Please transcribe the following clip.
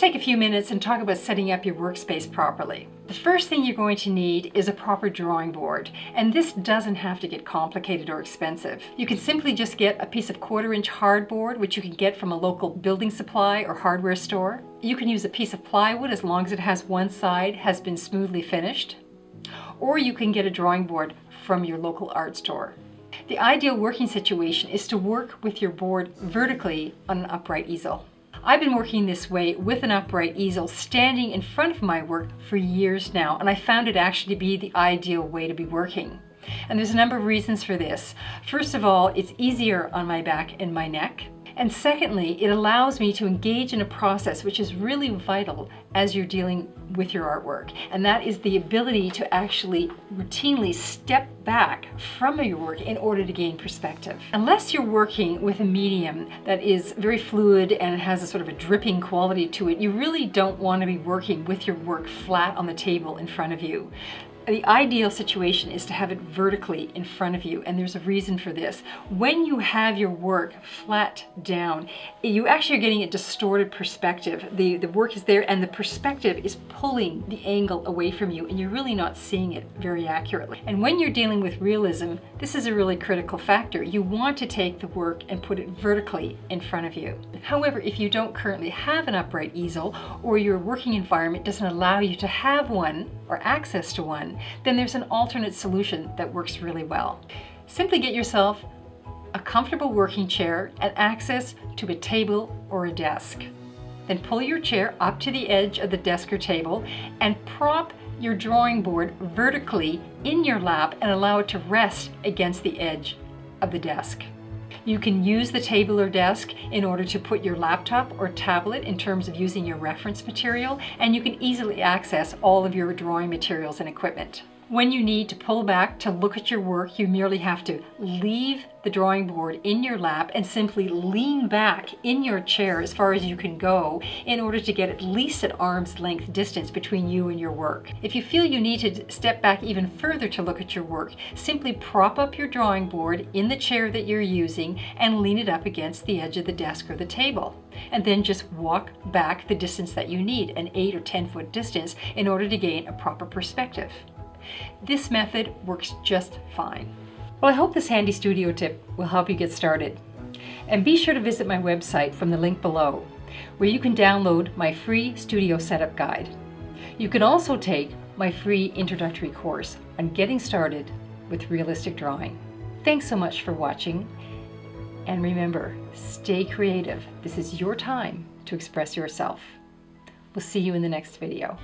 take a few minutes and talk about setting up your workspace properly. The first thing you're going to need is a proper drawing board, and this doesn't have to get complicated or expensive. You can simply just get a piece of 1/4-inch hardboard, which you can get from a local building supply or hardware store. You can use a piece of plywood as long as it has one side has been smoothly finished, or you can get a drawing board from your local art store. The ideal working situation is to work with your board vertically on an upright easel. I've been working this way with an upright easel standing in front of my work for years now, and I found it actually to be the ideal way to be working. And there's a number of reasons for this. First of all, it's easier on my back and my neck. And secondly, it allows me to engage in a process which is really vital as you're dealing with your artwork. And that is the ability to actually routinely step back from your work in order to gain perspective. Unless you're working with a medium that is very fluid and has a sort of a dripping quality to it, you really don't want to be working with your work flat on the table in front of you. The ideal situation is to have it vertically in front of you, and there's a reason for this. When you have your work flat down, you actually are getting a distorted perspective. The work is there and the perspective is pulling the angle away from you, and you're really not seeing it very accurately. And when you're dealing with realism, this is a really critical factor. You want to take the work and put it vertically in front of you. However, if you don't currently have an upright easel, or your working environment doesn't allow you to have one or access to one, then there's an alternate solution that works really well. Simply get yourself a comfortable working chair and access to a table or a desk. Then pull your chair up to the edge of the desk or table and prop your drawing board vertically in your lap and allow it to rest against the edge of the desk. You can use the table or desk in order to put your laptop or tablet in terms of using your reference material, and you can easily access all of your drawing materials and equipment. When you need to pull back to look at your work, you merely have to leave the drawing board in your lap and simply lean back in your chair as far as you can go in order to get at least an arm's length distance between you and your work. If you feel you need to step back even further to look at your work, simply prop up your drawing board in the chair that you're using and lean it up against the edge of the desk or the table. And then just walk back the distance that you need, an 8 or 10 foot distance, in order to gain a proper perspective. This method works just fine. Well, I hope this handy studio tip will help you get started. And be sure to visit my website from the link below, where you can download my free studio setup guide. You can also take my free introductory course on getting started with realistic drawing. Thanks so much for watching. And remember, stay creative. This is your time to express yourself. We'll see you in the next video.